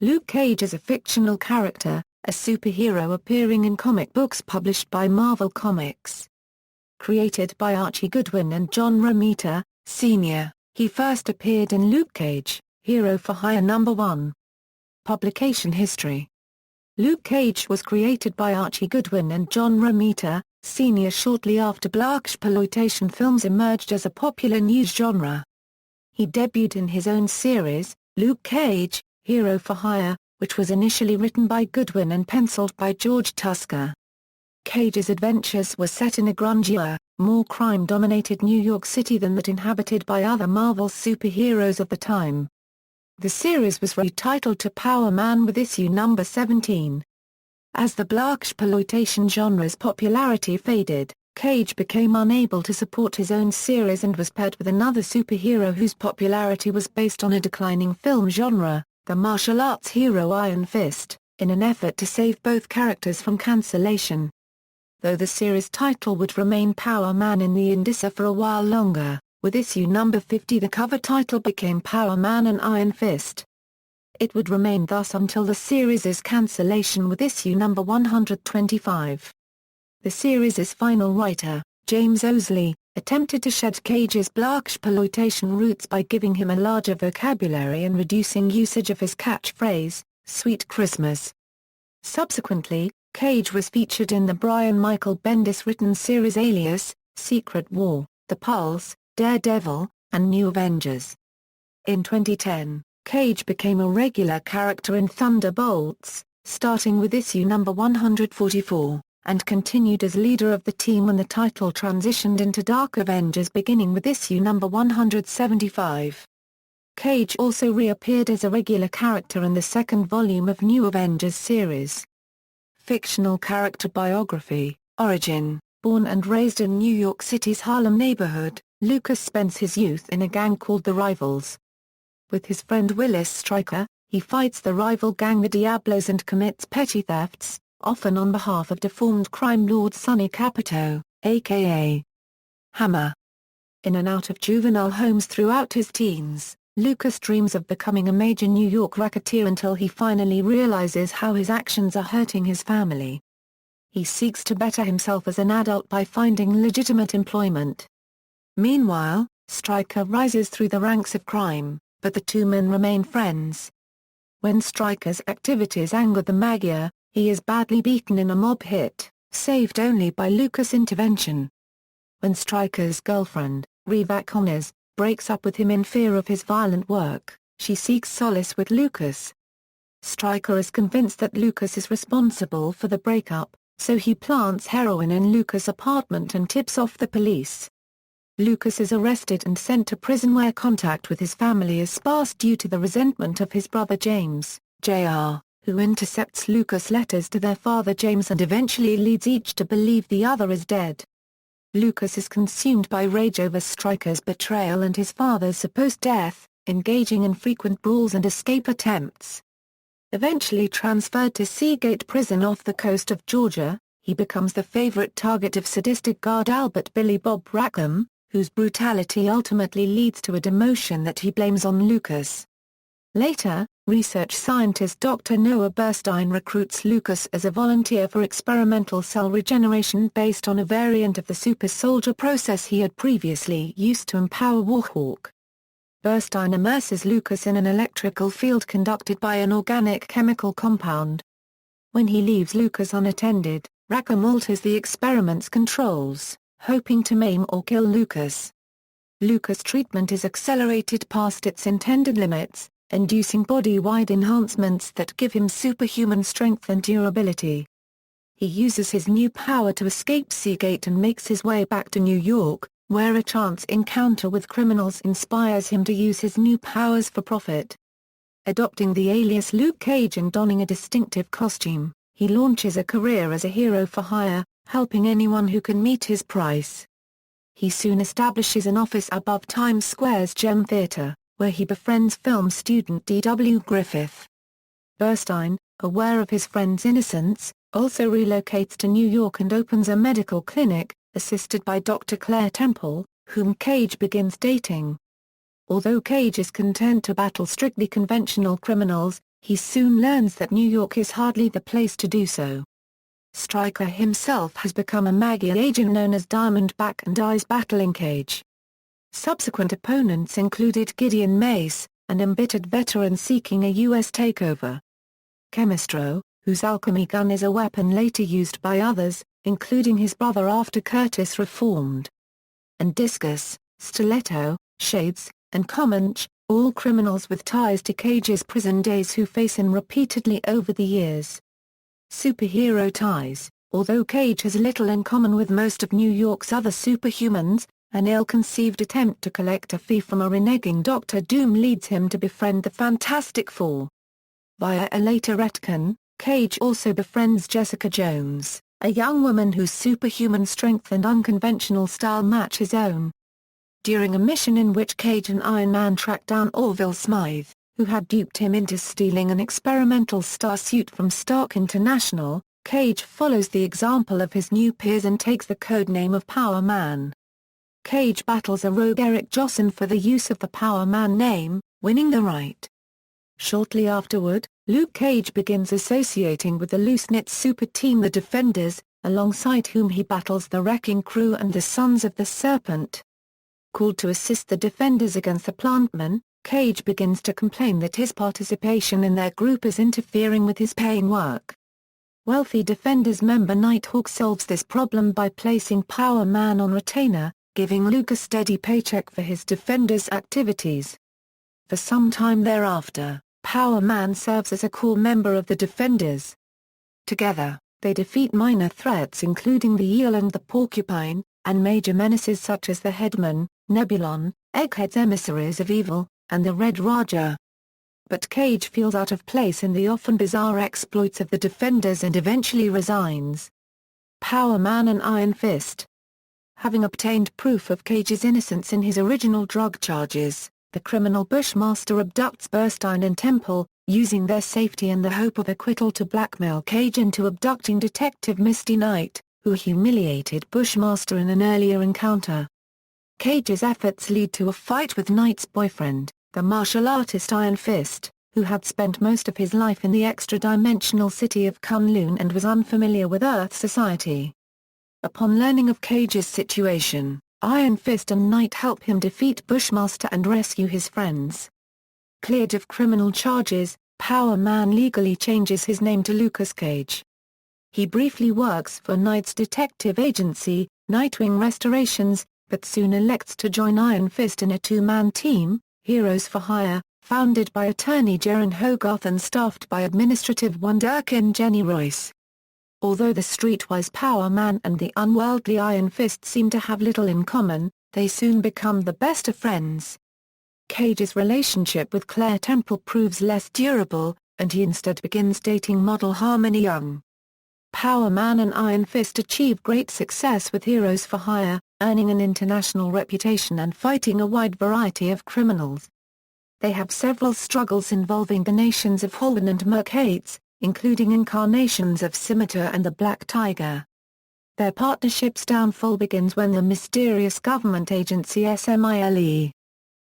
Luke Cage is a fictional character, a superhero appearing in comic books published by Marvel Comics. Created by Archie Goodwin and John Romita, Sr., he first appeared in Luke Cage, Hero for Hire #1. Publication history. Luke Cage was created by Archie Goodwin and John Romita, Sr. shortly after blaxploitation films emerged as a popular news genre. He debuted in his own series, Luke Cage, Hero for Hire, which was initially written by Goodwin and penciled by George Tusker. Cage's adventures were set in a grungier, more crime-dominated New York City than that inhabited by other Marvel superheroes of the time. The series was retitled to Power Man with issue number 17. As the blaxploitation genre's popularity faded, Cage became unable to support his own series and was paired with another superhero whose popularity was based on a declining film genre, the martial arts hero Iron Fist, in an effort to save both characters from cancellation. Though the series title would remain Power Man in the indices for a while longer, with issue number 50 the cover title became Power Man and Iron Fist. It would remain thus until the series' cancellation with issue number 125. The series' final writer, James Owsley, attempted to shed Cage's blaxploitation roots by giving him a larger vocabulary and reducing usage of his catchphrase, "Sweet Christmas." Subsequently, Cage was featured in the Brian Michael Bendis-written series Alias, Secret War, The Pulse, Daredevil, and New Avengers. In 2010, Cage became a regular character in Thunderbolts, starting with issue number 144, and continued as leader of the team when the title transitioned into Dark Avengers beginning with issue number 175. Cage also reappeared as a regular character in the second volume of New Avengers series. Fictional character biography, origin. Born and raised in New York City's Harlem neighborhood, Lucas spends his youth in a gang called the Rivals. With his friend Willis Stryker, he fights the rival gang the Diablos and commits petty thefts, often on behalf of deformed crime lord Sonny Capito, a.k.a. Hammer. In and out of juvenile homes throughout his teens, Lucas dreams of becoming a major New York racketeer until he finally realizes how his actions are hurting his family. He seeks to better himself as an adult by finding legitimate employment. Meanwhile, Stryker rises through the ranks of crime, but the two men remain friends. When Stryker's activities anger the Magyar, he is badly beaten in a mob hit, saved only by Lucas' intervention. When Stryker's girlfriend, Reva Connors, breaks up with him in fear of his violent work, she seeks solace with Lucas. Stryker is convinced that Lucas is responsible for the breakup, so he plants heroin in Lucas' apartment and tips off the police. Lucas is arrested and sent to prison where contact with his family is sparse due to the resentment of his brother James, Jr., who intercepts Lucas' letters to their father James and eventually leads each to believe the other is dead. Lucas is consumed by rage over Stryker's betrayal and his father's supposed death, engaging in frequent brawls and escape attempts. Eventually transferred to Seagate Prison off the coast of Georgia, he becomes the favorite target of sadistic guard Albert Billy Bob Rackham, whose brutality ultimately leads to a demotion that he blames on Lucas. Later, research scientist Dr. Noah Burstein recruits Lucas as a volunteer for experimental cell regeneration based on a variant of the super soldier process he had previously used to empower Warhawk. Burstein immerses Lucas in an electrical field conducted by an organic chemical compound. When he leaves Lucas unattended, Rackham alters the experiment's controls, hoping to maim or kill Lucas. Lucas' treatment is accelerated past its intended limits, inducing body-wide enhancements that give him superhuman strength and durability. He uses his new power to escape Seagate and makes his way back to New York, where a chance encounter with criminals inspires him to use his new powers for profit. Adopting the alias Luke Cage and donning a distinctive costume, he launches a career as a hero for hire, helping anyone who can meet his price. He soon establishes an office above Times Square's Gem Theatre, where he befriends film student D.W. Griffith. Burstein, aware of his friend's innocence, also relocates to New York and opens a medical clinic, assisted by Dr. Claire Temple, whom Cage begins dating. Although Cage is content to battle strictly conventional criminals, He soon learns that New York is hardly the place to do so. Stryker himself has become a Maggie agent known as Diamondback and dies battling Cage. Subsequent opponents included Gideon Mace, an embittered veteran seeking a U.S. takeover. Chemistro, whose alchemy gun is a weapon later used by others, including his brother after Curtis reformed. And Discus, Stiletto, Shades, and Comanche, all criminals with ties to Cage's prison days who face him repeatedly over the years. Superhero ties. Although Cage has little in common with most of New York's other superhumans, an ill-conceived attempt to collect a fee from a reneging Doctor Doom leads him to befriend the Fantastic Four. Via a later retcon, Cage also befriends Jessica Jones, a young woman whose superhuman strength and unconventional style match his own. During a mission in which Cage and Iron Man track down Orville Smythe, who had duped him into stealing an experimental starsuit from Stark International, Cage follows the example of his new peers and takes the codename of Power Man. Cage battles a rogue Eric Josson for the use of the Power Man name, winning the right. Shortly afterward, Luke Cage begins associating with the loose-knit super team the Defenders, alongside whom he battles the Wrecking Crew and the Sons of the Serpent. Called to assist the Defenders against the Plantmen, Cage begins to complain that his participation in their group is interfering with his paying work. Wealthy Defenders member Nighthawk solves this problem by placing Power Man on retainer, giving Luke a steady paycheck for his Defenders' activities. For some time thereafter, Power Man serves as a core member of the Defenders. Together, they defeat minor threats including the Eel and the Porcupine, and major menaces such as the Headman, Nebulon, Egghead's emissaries of evil, and the Red Raja. But Cage feels out of place in the often bizarre exploits of the Defenders and eventually resigns. Power Man and Iron Fist. Having obtained proof of Cage's innocence in his original drug charges, the criminal Bushmaster abducts Burstein and Temple, using their safety and the hope of acquittal to blackmail Cage into abducting Detective Misty Knight, who humiliated Bushmaster in an earlier encounter. Cage's efforts lead to a fight with Knight's boyfriend, the martial artist Iron Fist, who had spent most of his life in the extra-dimensional city of Kunlun and was unfamiliar with Earth society. Upon learning of Cage's situation, Iron Fist and Knight help him defeat Bushmaster and rescue his friends. Cleared of criminal charges, Power Man legally changes his name to Lucas Cage. He briefly works for Knight's detective agency, Nightwing Restorations, but soon elects to join Iron Fist in a two-man team, Heroes for Hire, founded by attorney Jaren Hogarth and staffed by administrative wunderkind Jenny Royce. Although the streetwise Power Man and the unworldly Iron Fist seem to have little in common, they soon become the best of friends. Cage's relationship with Claire Temple proves less durable, and he instead begins dating model Harmony Young. Power Man and Iron Fist achieve great success with Heroes for Hire, earning an international reputation and fighting a wide variety of criminals. They have several struggles involving the nations of Holden and Mercates, including incarnations of Scimitar and the Black Tiger. Their partnership's downfall begins when the mysterious government agency SMILE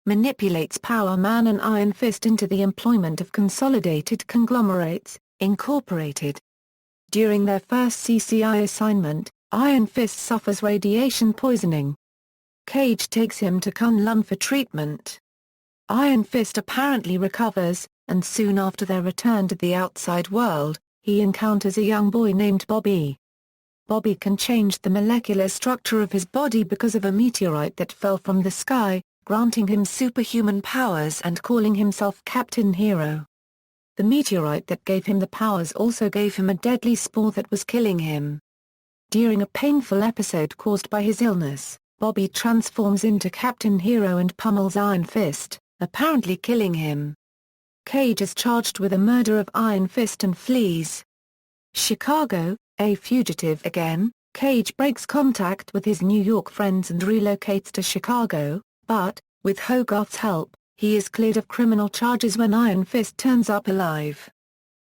manipulates Power Man and Iron Fist into the employment of Consolidated Conglomerates, Incorporated. During their first CCI assignment, Iron Fist suffers radiation poisoning. Cage takes him to Kunlun for treatment. Iron Fist apparently recovers, and soon after their return to the outside world, he encounters a young boy named Bobby. Bobby can change the molecular structure of his body because of a meteorite that fell from the sky, granting him superhuman powers and calling himself Captain Hero. The meteorite that gave him the powers also gave him a deadly spore that was killing him. During a painful episode caused by his illness, Bobby transforms into Captain Hero and pummels Iron Fist, apparently killing him. Cage is charged with the murder of Iron Fist and flees. Chicago, a fugitive again, Cage breaks contact with his New York friends and relocates to Chicago, but, with Hogarth's help, he is cleared of criminal charges when Iron Fist turns up alive.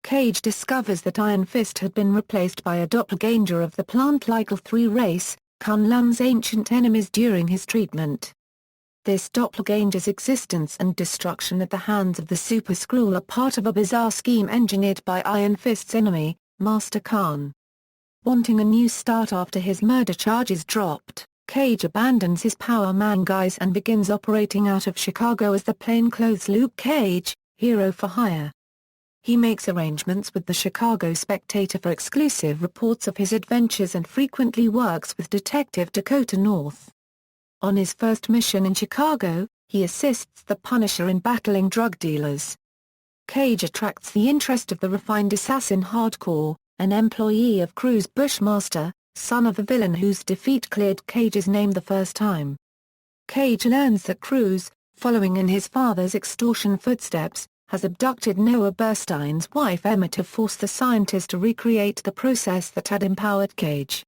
Cage discovers that Iron Fist had been replaced by a doppelganger of the plant-like L3 race, Kunlun's ancient enemies during his treatment. This doppelganger's existence and destruction at the hands of the Super Skrull are part of a bizarre scheme engineered by Iron Fist's enemy, Master Khan. Wanting a new start after his murder charges dropped, Cage abandons his Power Man guise and begins operating out of Chicago as the plainclothes Luke Cage, hero for hire. He makes arrangements with the Chicago Spectator for exclusive reports of his adventures and frequently works with Detective Dakota North. On his first mission in Chicago, he assists the Punisher in battling drug dealers. Cage attracts the interest of the refined assassin Hardcore, an employee of Cruz Bushmaster, son of the villain whose defeat cleared Cage's name the first time. Cage learns that Cruz, following in his father's extortion footsteps, has abducted Noah Burstein's wife Emma to force the scientist to recreate the process that had empowered Cage.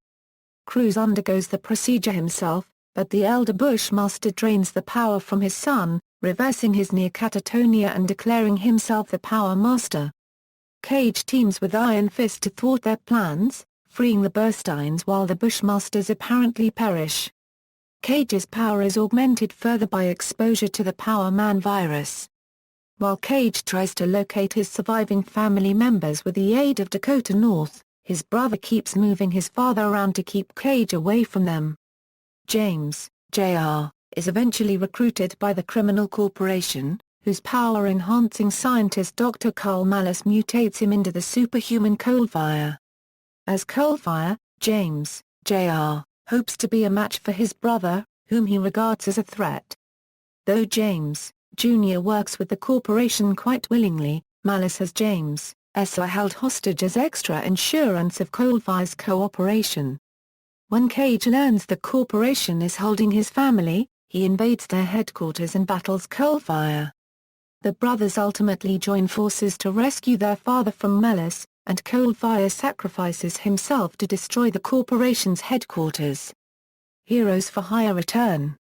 Cruz undergoes the procedure himself, but the elder Bushmaster drains the power from his son, reversing his near catatonia and declaring himself the Power Master. Cage teams with Iron Fist to thwart their plans, freeing the Bursteins while the Bushmasters apparently perish. Cage's power is augmented further by exposure to the Power Man virus. While Cage tries to locate his surviving family members with the aid of Dakota North, his brother keeps moving his father around to keep Cage away from them. James, Jr., is eventually recruited by the criminal corporation, whose power-enhancing scientist Dr. Carl Malice mutates him into the superhuman Coldfire. As Coldfire, James, Jr., hopes to be a match for his brother, whom he regards as a threat. Though James, Jr. works with the corporation quite willingly, Malice has James, Sr. held hostage as extra insurance of Coldfire's cooperation. When Cage learns the corporation is holding his family, he invades their headquarters and battles Coldfire. The brothers ultimately join forces to rescue their father from Malice, and Coldfire sacrifices himself to destroy the corporation's headquarters. Heroes for Hire return.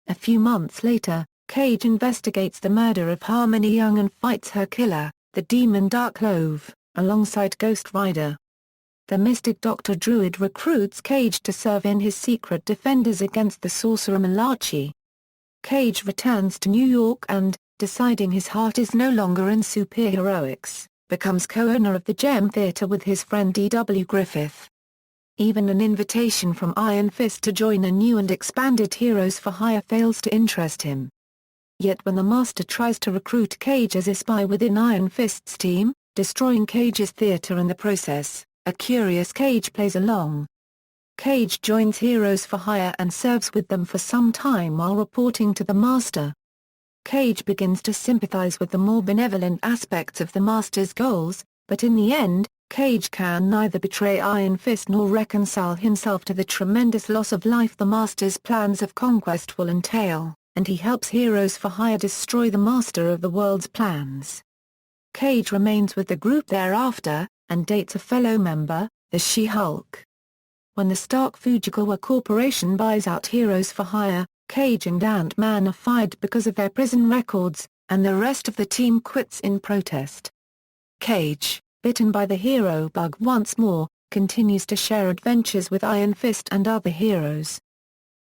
A few months later, Cage investigates the murder of Harmony Young and fights her killer, the demon Dark Clove, alongside Ghost Rider. The mystic Dr. Druid recruits Cage to serve in his secret defenders against the sorcerer Archie. Cage returns to New York and, deciding his heart is no longer in superheroics, becomes co-owner of the Gem Theatre with his friend D.W. Griffith. Even an invitation from Iron Fist to join a new and expanded Heroes for Hire fails to interest him. Yet when the Master tries to recruit Cage as a spy within Iron Fist's team, destroying Cage's theatre in the process, a curious Cage plays along. Cage joins Heroes for Hire and serves with them for some time while reporting to the Master. Cage begins to sympathize with the more benevolent aspects of the Master's goals, but in the end, Cage can neither betray Iron Fist nor reconcile himself to the tremendous loss of life the Master's plans of conquest will entail, and he helps Heroes for Hire destroy the Master of the World's plans. Cage remains with the group thereafter, and dates a fellow member, the She-Hulk. When the Stark Fujigawa Corporation buys out Heroes for Hire, Cage and Ant-Man are fired because of their prison records, and the rest of the team quits in protest. Cage, bitten by the hero bug once more, continues to share adventures with Iron Fist and other heroes.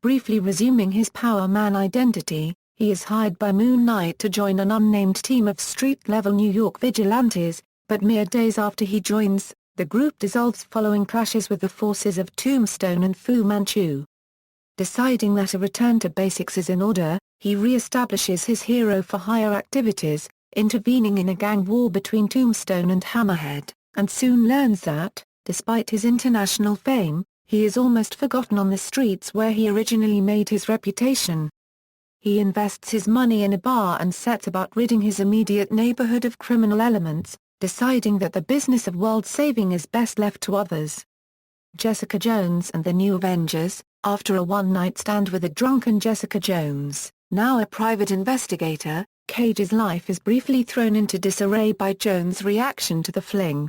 Briefly resuming his Power Man identity, he is hired by Moon Knight to join an unnamed team of street-level New York vigilantes, but mere days after he joins, the group dissolves following clashes with the forces of Tombstone and Fu Manchu. Deciding that a return to basics is in order, he re-establishes his Hero for Hire activities, intervening in a gang war between Tombstone and Hammerhead, and soon learns that, despite his international fame, he is almost forgotten on the streets where he originally made his reputation. He invests his money in a bar and sets about ridding his immediate neighborhood of criminal elements, deciding that the business of world-saving is best left to others. Jessica Jones and the New Avengers. After a one-night stand with a drunken Jessica Jones, now a private investigator, Cage's life is briefly thrown into disarray by Jones' reaction to the fling.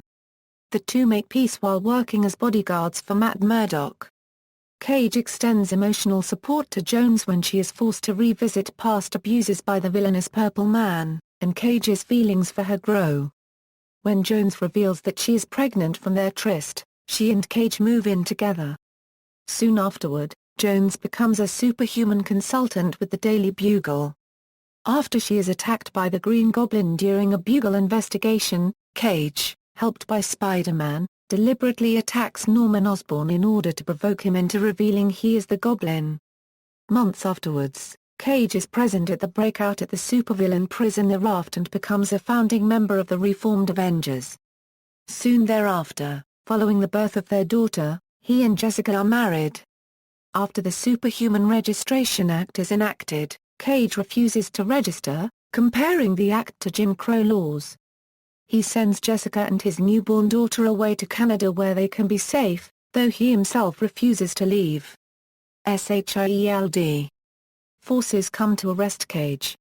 The two make peace while working as bodyguards for Matt Murdock. Cage extends emotional support to Jones when she is forced to revisit past abuses by the villainous Purple Man, and Cage's feelings for her grow. When Jones reveals that she is pregnant from their tryst, she and Cage move in together. Soon afterward, Jones becomes a superhuman consultant with the Daily Bugle. After she is attacked by the Green Goblin during a Bugle investigation, Cage, helped by Spider-Man, deliberately attacks Norman Osborn in order to provoke him into revealing he is the Goblin. Months afterwards, Cage is present at the breakout at the supervillain prison The Raft and becomes a founding member of the reformed Avengers. Soon thereafter, following the birth of their daughter, he and Jessica are married. After the Superhuman Registration Act is enacted, Cage refuses to register, comparing the act to Jim Crow laws. He sends Jessica and his newborn daughter away to Canada where they can be safe, though he himself refuses to leave. SHIELD. Forces come to arrest Cage.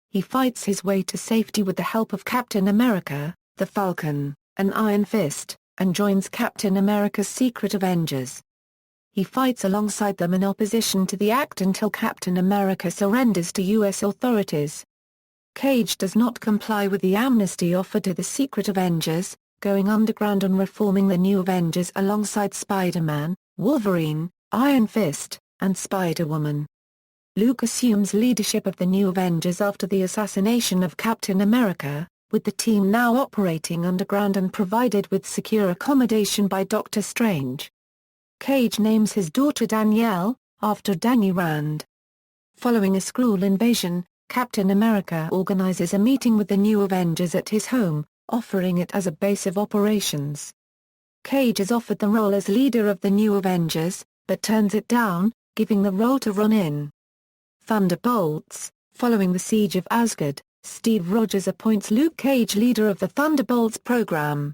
He fights his way to safety with the help of Captain America, the Falcon, and Iron Fist, and joins Captain America's Secret Avengers. He fights alongside them in opposition to the act until Captain America surrenders to U.S. authorities. Cage does not comply with the amnesty offered to the Secret Avengers, going underground and reforming the New Avengers alongside Spider-Man, Wolverine, Iron Fist, and Spider-Woman. Luke assumes leadership of the New Avengers after the assassination of Captain America, with the team now operating underground and provided with secure accommodation by Doctor Strange. Cage names his daughter Danielle, after Danny Rand. Following a Skrull invasion, Captain America organizes a meeting with the New Avengers at his home, offering it as a base of operations. Cage is offered the role as leader of the New Avengers, but turns it down, giving the role to Ronin. Thunderbolts. Following the siege of Asgard, Steve Rogers appoints Luke Cage leader of the Thunderbolts program.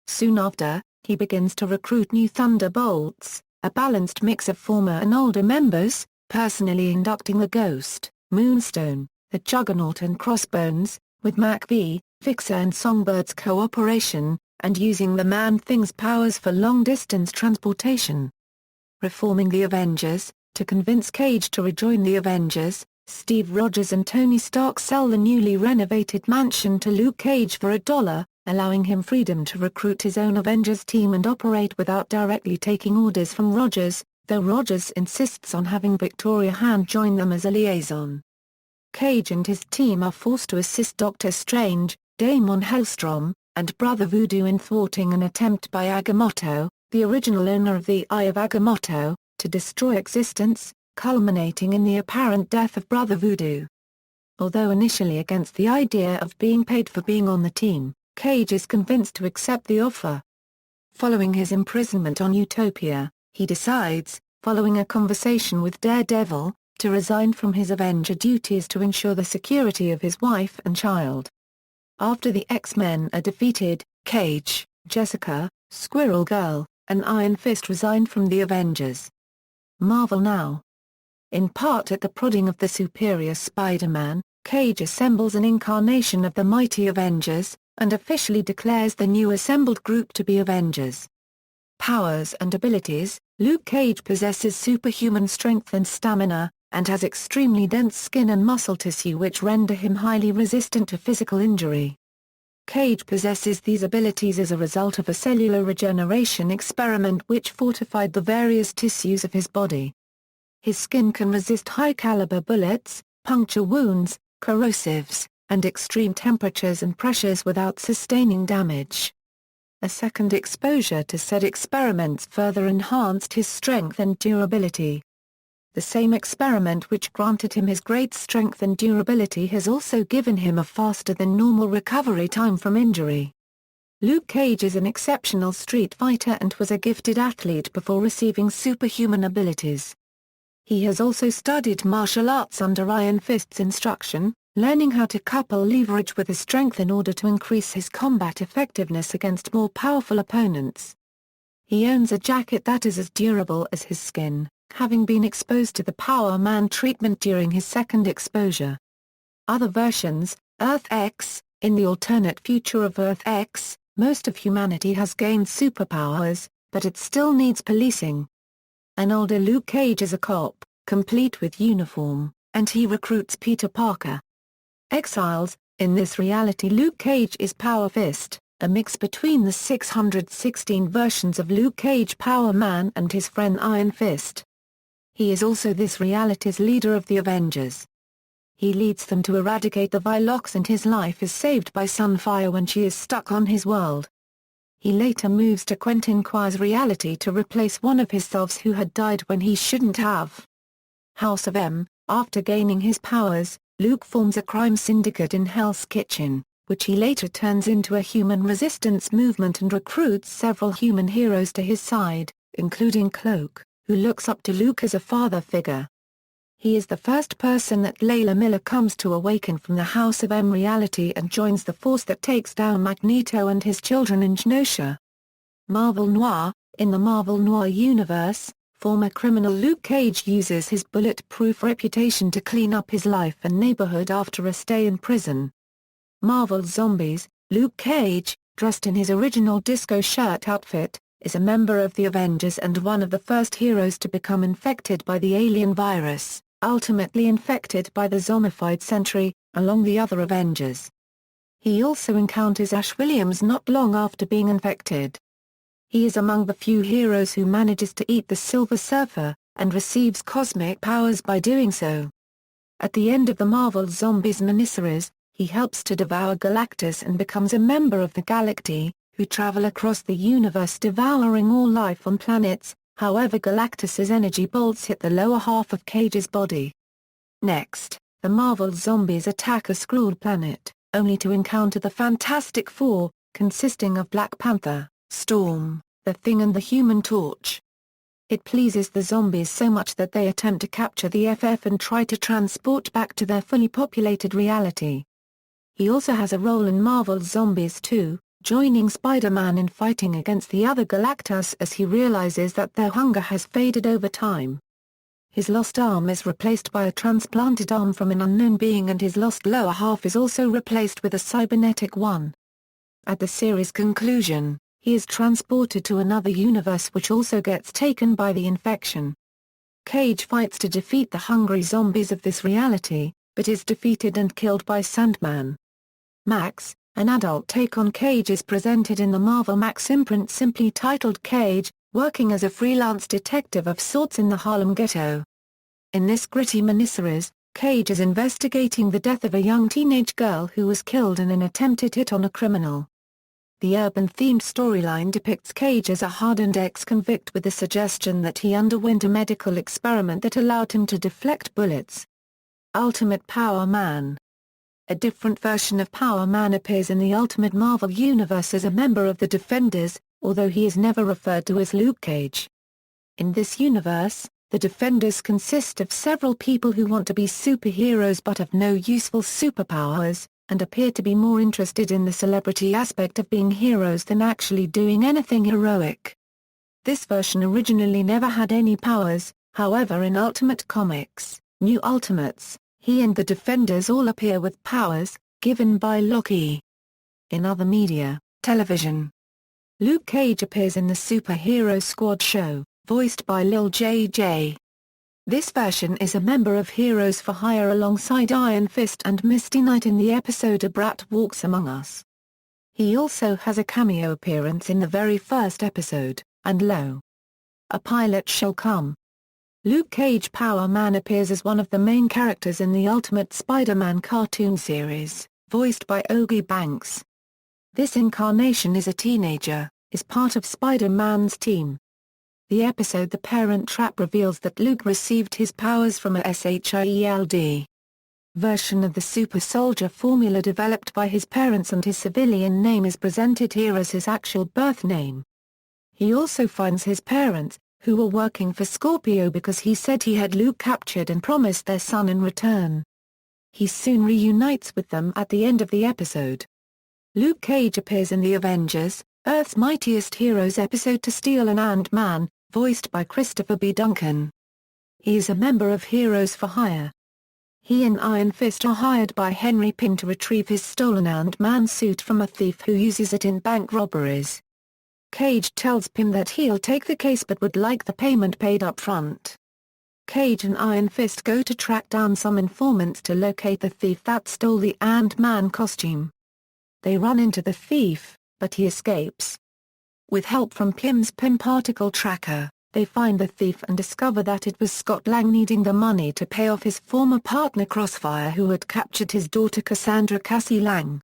Soon after, he begins to recruit new Thunderbolts, a balanced mix of former and older members, personally inducting the Ghost, Moonstone, the Juggernaut and Crossbones, with McVie, Fixer and Songbird's cooperation, and using the Man-Thing's powers for long-distance transportation. Reforming the Avengers. To convince Cage to rejoin the Avengers, Steve Rogers and Tony Stark sell the newly renovated mansion to Luke Cage for $1, allowing him freedom to recruit his own Avengers team and operate without directly taking orders from Rogers, though Rogers insists on having Victoria Hand join them as a liaison. Cage and his team are forced to assist Doctor Strange, Damon Hellstrom, and Brother Voodoo in thwarting an attempt by Agamotto, the original owner of the Eye of Agamotto, to destroy existence, culminating in the apparent death of Brother Voodoo. Although initially against the idea of being paid for being on the team, Cage is convinced to accept the offer. Following his imprisonment on Utopia, he decides, following a conversation with Daredevil, to resign from his Avenger duties to ensure the security of his wife and child. After the X-Men are defeated, Cage, Jessica, Squirrel Girl, and Iron Fist resign from the Avengers. Marvel Now. In part at the prodding of the superior Spider-Man, Cage assembles an incarnation of the mighty Avengers, and officially declares the new assembled group to be Avengers. Powers and abilities. Luke Cage possesses superhuman strength and stamina, and has extremely dense skin and muscle tissue which render him highly resistant to physical injury. Cage possesses these abilities as a result of a cellular regeneration experiment which fortified the various tissues of his body. His skin can resist high-caliber bullets, puncture wounds, corrosives, and extreme temperatures and pressures without sustaining damage. A second exposure to said experiments further enhanced his strength and durability. The same experiment which granted him his great strength and durability has also given him a faster than normal recovery time from injury. Luke Cage is an exceptional street fighter and was a gifted athlete before receiving superhuman abilities. He has also studied martial arts under Iron Fist's instruction, learning how to couple leverage with his strength in order to increase his combat effectiveness against more powerful opponents. He owns a jacket that is as durable as his skin, having been exposed to the Power Man treatment during his second exposure. Other versions. Earth X. In the alternate future of Earth X, most of humanity has gained superpowers, but it still needs policing. An older Luke Cage is a cop, complete with uniform, and he recruits Peter Parker. Exiles. In this reality Luke Cage is Power Fist, a mix between the 616 versions of Luke Cage Power Man and his friend Iron Fist. He is also this reality's leader of the Avengers. He leads them to eradicate the Vilox, and his life is saved by Sunfire when she is stuck on his world. He later moves to Quentin Quire's reality to replace one of his selves who had died when he shouldn't have. House of M. After gaining his powers, Luke forms a crime syndicate in Hell's Kitchen, which he later turns into a human resistance movement and recruits several human heroes to his side, including Cloak, who looks up to Luke as a father figure. He is the first person that Layla Miller comes to awaken from the House of M reality and joins the force that takes down Magneto and his children in Genosha. Marvel Noir. In the Marvel Noir universe, former criminal Luke Cage uses his bulletproof reputation to clean up his life and neighborhood after a stay in prison. Marvel Zombies. Luke Cage, dressed in his original disco shirt outfit, is a member of the Avengers and one of the first heroes to become infected by the alien virus, ultimately infected by the zombified Sentry, along the other Avengers. He also encounters Ash Williams not long after being infected. He is among the few heroes who manages to eat the Silver Surfer, and receives cosmic powers by doing so. At the end of the Marvel Zombies miniseries, he helps to devour Galactus and becomes a member of the Galacti, who travel across the universe devouring all life on planets. However, Galactus's energy bolts hit the lower half of Cage's body. Next, the Marvel Zombies attack a Skrull planet, only to encounter the Fantastic Four, consisting of Black Panther, Storm, the Thing and the Human Torch. It pleases the zombies so much that they attempt to capture the FF and try to transport back to their fully populated reality. He also has a role in Marvel Zombies 2, joining Spider-Man in fighting against the other Galactus as he realizes that their hunger has faded over time. His lost arm is replaced by a transplanted arm from an unknown being, and his lost lower half is also replaced with a cybernetic one. At the series' conclusion, he is transported to another universe which also gets taken by the infection. Cage fights to defeat the hungry zombies of this reality, but is defeated and killed by Sandman. Max, an adult take on Cage, is presented in the Marvel Max imprint simply titled Cage, working as a freelance detective of sorts in the Harlem ghetto. In this gritty miniseries, Cage is investigating the death of a young teenage girl who was killed in an attempted hit on a criminal. The urban-themed storyline depicts Cage as a hardened ex-convict with the suggestion that he underwent a medical experiment that allowed him to deflect bullets. Ultimate Power Man. A different version of Power Man appears in the Ultimate Marvel Universe as a member of the Defenders, although he is never referred to as Luke Cage. In this universe, the Defenders consist of several people who want to be superheroes but have no useful superpowers, and appear to be more interested in the celebrity aspect of being heroes than actually doing anything heroic. This version originally never had any powers, however in Ultimate Comics, New Ultimates, he and the Defenders all appear with powers, given by Loki. In other media, television, Luke Cage appears in the Superhero Squad show, voiced by Lil JJ. This version is a member of Heroes for Hire alongside Iron Fist and Misty Knight in the episode A Brat Walks Among Us. He also has a cameo appearance in the very first episode, And Lo! A Pilot Shall Come. Luke Cage Power Man appears as one of the main characters in the Ultimate Spider-Man cartoon series, voiced by Ogie Banks. This incarnation is a teenager, is part of Spider-Man's team. The episode The Parent Trap reveals that Luke received his powers from a SHIELD version of the super soldier formula developed by his parents, and his civilian name is presented here as his actual birth name. He also finds his parents, who were working for Scorpio because he said he had Luke captured and promised their son in return. He soon reunites with them at the end of the episode. Luke Cage appears in the Avengers, Earth's Mightiest Heroes episode To Steal an Ant-Man, voiced by Christopher B. Duncan. He is a member of Heroes for Hire. He and Iron Fist are hired by Henry Pym to retrieve his stolen Ant-Man suit from a thief who uses it in bank robberies. Cage tells Pym that he'll take the case but would like the payment paid up front. Cage and Iron Fist go to track down some informants to locate the thief that stole the Ant-Man costume. They run into the thief, but he escapes. With help from Pym's Pym particle tracker, They find the thief and discover that it was Scott Lang needing the money to pay off his former partner Crossfire, who had captured his daughter Cassandra Cassie Lang.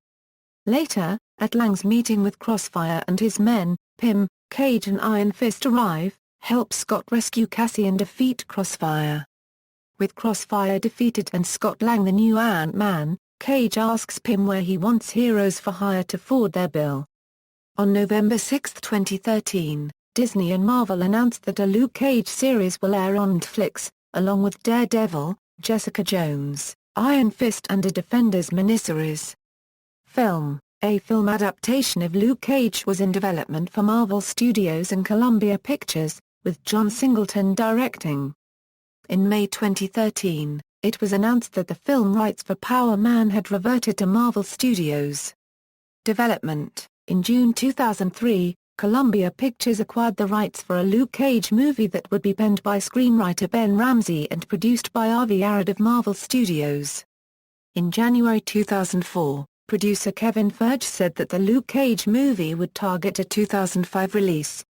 Later, at Lang's meeting with Crossfire and his men, Pym, Cage and Iron Fist arrive, help Scott rescue Cassie and defeat Crossfire. With Crossfire defeated and Scott Lang the new Ant-Man, Cage asks Pym where he wants Heroes for Hire to forward their bill. On November 6, 2013, Disney and Marvel announced that a Luke Cage series will air on Netflix, along with Daredevil, Jessica Jones, Iron Fist and a Defenders miniseries. A film adaptation of Luke Cage was in development for Marvel Studios and Columbia Pictures, with John Singleton directing. In May 2013, it was announced that the film rights for Power Man had reverted to Marvel Studios. Development. In June 2003, Columbia Pictures acquired the rights for a Luke Cage movie that would be penned by screenwriter Ben Ramsey and produced by Avi Arad of Marvel Studios. In January 2004, producer Kevin Feige said that the Luke Cage movie would target a 2005 release.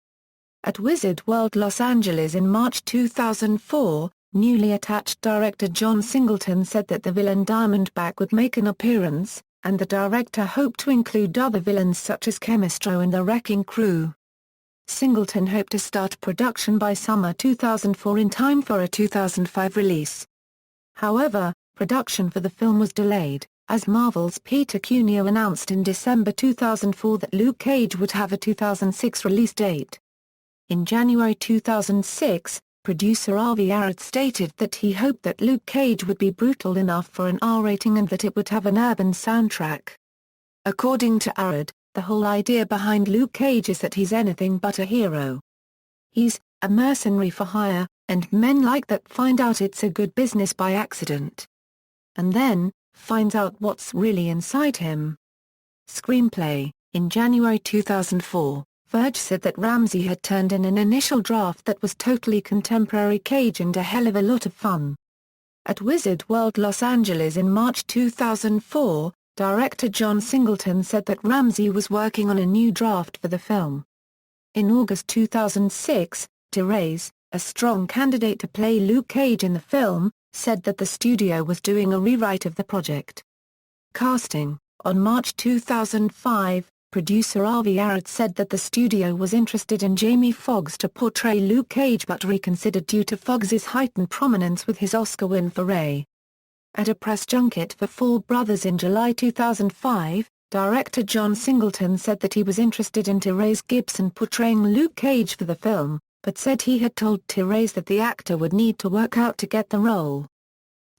At Wizard World Los Angeles in March 2004, newly attached director John Singleton said that the villain Diamondback would make an appearance, and the director hoped to include other villains such as Chemistro and the Wrecking Crew. Singleton hoped to start production by summer 2004 in time for a 2005 release. However, production for the film was delayed, as Marvel's Peter Cuneo announced in December 2004 that Luke Cage would have a 2006 release date. In January 2006, producer Avi Arad stated that he hoped that Luke Cage would be brutal enough for an R rating and that it would have an urban soundtrack. According to Arad, the whole idea behind Luke Cage is that he's anything but a hero. He's a mercenary for hire, and men like that find out it's a good business by accident. And then, finds out what's really inside him. Screenplay. In January 2004, Feige said that Ramsey had turned in an initial draft that was totally contemporary Cage and a hell of a lot of fun. At Wizard World Los Angeles in March 2004, director John Singleton said that Ramsey was working on a new draft for the film. In August 2006, Therese, a strong candidate to play Luke Cage in the film, said that the studio was doing a rewrite of the project. Casting. On March 2005, producer Avi Arad said that the studio was interested in Jamie Foxx to portray Luke Cage but reconsidered due to Foxx's heightened prominence with his Oscar win for Ray. At a press junket for Fall Brothers in July 2005, director John Singleton said that he was interested in Therese Gibson portraying Luke Cage for the film, but said he had told Therese that the actor would need to work out to get the role.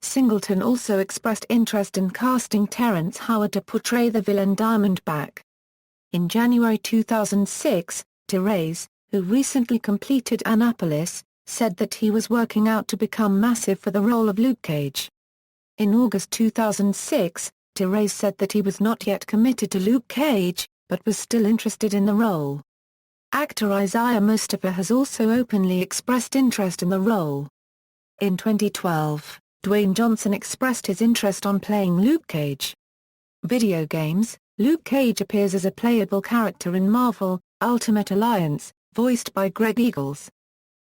Singleton also expressed interest in casting Terrence Howard to portray the villain Diamondback. In January 2006, Therese, who recently completed Annapolis, said that he was working out to become massive for the role of Luke Cage. In August 2006, Therese said that he was not yet committed to Luke Cage, but was still interested in the role. Actor Isaiah Mustafa has also openly expressed interest in the role. In 2012, Dwayne Johnson expressed his interest on playing Luke Cage. Video games. Luke Cage appears as a playable character in Marvel, Ultimate Alliance, voiced by Greg Eagles.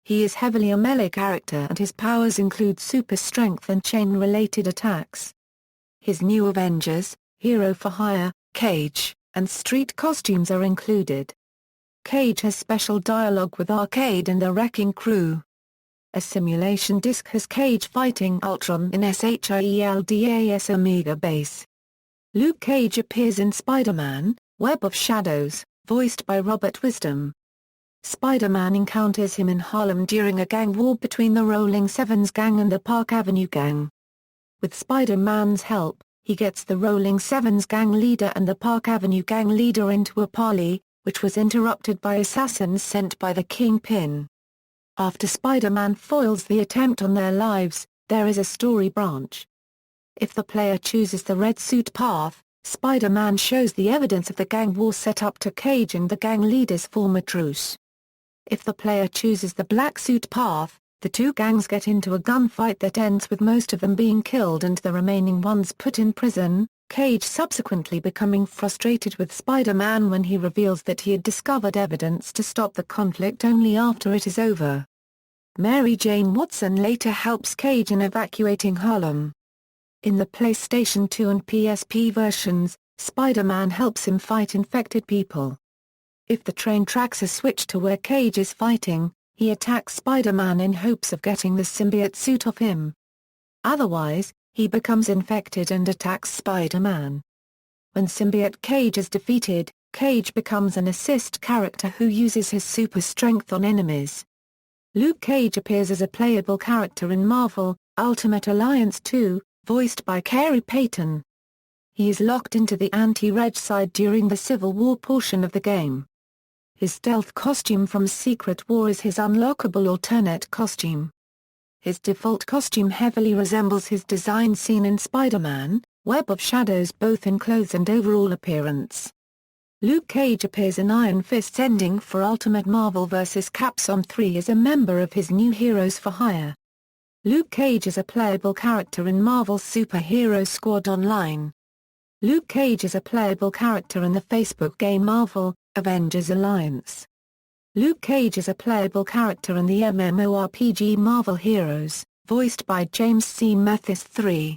He is heavily a melee character and his powers include super strength and chain-related attacks. His new Avengers, Hero for Hire, Cage, and Street costumes are included. Cage has special dialogue with Arcade and the Wrecking Crew. A simulation disc has Cage fighting Ultron in SHIELDAS Omega Base. Luke Cage appears in Spider-Man, Web of Shadows, voiced by Robert Wisdom. Spider-Man encounters him in Harlem during a gang war between the Rolling Sevens gang and the Park Avenue gang. With Spider-Man's help, he gets the Rolling Sevens gang leader and the Park Avenue gang leader into a parley, which was interrupted by assassins sent by the Kingpin. After Spider-Man foils the attempt on their lives, there is a story branch. If the player chooses the red suit path, Spider-Man shows the evidence of the gang war set up to Cage and the gang leaders form a truce. If the player chooses the black suit path, the two gangs get into a gunfight that ends with most of them being killed and the remaining ones put in prison, Cage subsequently becoming frustrated with Spider-Man when he reveals that he had discovered evidence to stop the conflict only after it is over. Mary Jane Watson later helps Cage in evacuating Harlem. In the PlayStation 2 and PSP versions, Spider-Man helps him fight infected people. If the train tracks are switched to where Cage is fighting, he attacks Spider-Man in hopes of getting the symbiote suit off him. Otherwise, he becomes infected and attacks Spider-Man. When symbiote Cage is defeated, Cage becomes an assist character who uses his super strength on enemies. Luke Cage appears as a playable character in Marvel Ultimate Alliance 2, voiced by Carey Payton. He is locked into the anti-Reg side during the Civil War portion of the game. His stealth costume from Secret War is his unlockable alternate costume. His default costume heavily resembles his design seen in Spider-Man, Web of Shadows, both in clothes and overall appearance. Luke Cage appears in Iron Fist's ending for Ultimate Marvel vs. Capcom 3 as a member of his new Heroes for Hire. Luke Cage is a playable character in Marvel's Superhero Squad Online. Luke Cage is a playable character in the Facebook game Marvel Avengers Alliance. Luke Cage is a playable character in the MMORPG Marvel Heroes, voiced by James C. Mathis 3.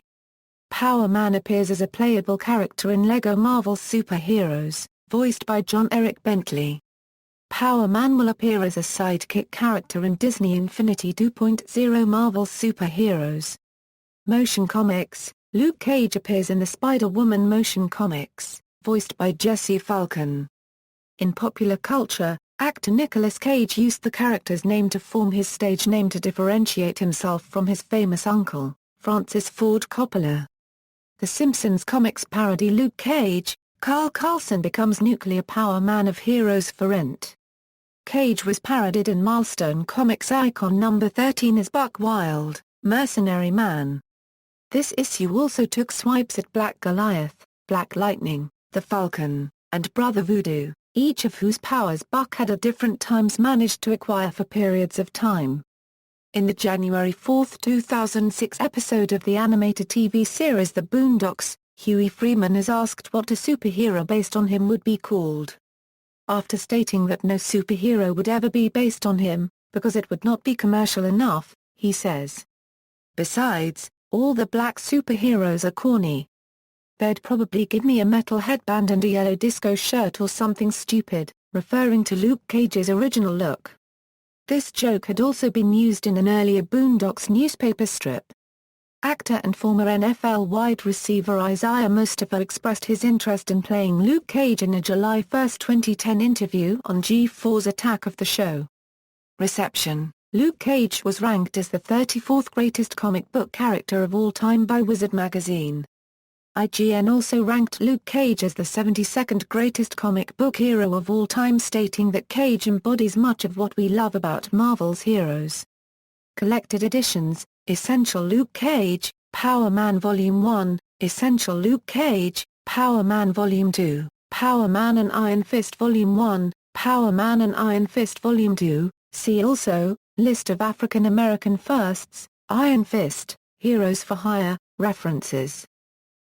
Power Man appears as a playable character in LEGO Marvel Superheroes, voiced by John Eric Bentley. Power Man will appear as a sidekick character in Disney Infinity 2.0 Marvel Superheroes. Motion Comics. Luke Cage appears in the Spider-Woman motion comics, voiced by Jesse Falcon. In popular culture, actor Nicolas Cage used the character's name to form his stage name to differentiate himself from his famous uncle, Francis Ford Coppola. The Simpsons comics parody Luke Cage, Carl Carlson becomes Nuclear Power Man of Heroes for Rent. Cage was parodied in Milestone Comics Icon number 13 as Buck Wild, Mercenary Man. This issue also took swipes at Black Goliath, Black Lightning, the Falcon, and Brother Voodoo, each of whose powers Buck had at different times managed to acquire for periods of time. In the January 4, 2006 episode of the animated TV series The Boondocks, Huey Freeman is asked what a superhero based on him would be called. After stating that no superhero would ever be based on him, because it would not be commercial enough, he says, "Besides, all the black superheroes are corny. They'd probably give me a metal headband and a yellow disco shirt or something stupid," referring to Luke Cage's original look. This joke had also been used in an earlier Boondocks newspaper strip. Actor and former NFL wide receiver Isaiah Mustafa expressed his interest in playing Luke Cage in a July 1, 2010 interview on G4's Attack of the Show. Reception. Luke Cage was ranked as the 34th greatest comic book character of all time by Wizard magazine. IGN also ranked Luke Cage as the 72nd greatest comic book hero of all time, stating that Cage embodies much of what we love about Marvel's heroes. Collected editions: Essential Luke Cage, Power Man Volume 1, Essential Luke Cage, Power Man Volume 2, Power Man and Iron Fist Volume 1, Power Man and Iron Fist Volume 2, see also, List of African American Firsts, Iron Fist, Heroes for Hire, References.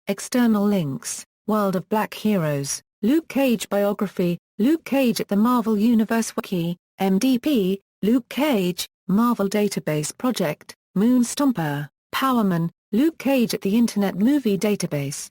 External links: World of Black Heroes, Luke Cage Biography, Luke Cage at the Marvel Universe Wiki, MDP, Luke Cage, Marvel Database Project, Moonstomper, Powerman, Luke Cage at the Internet Movie Database.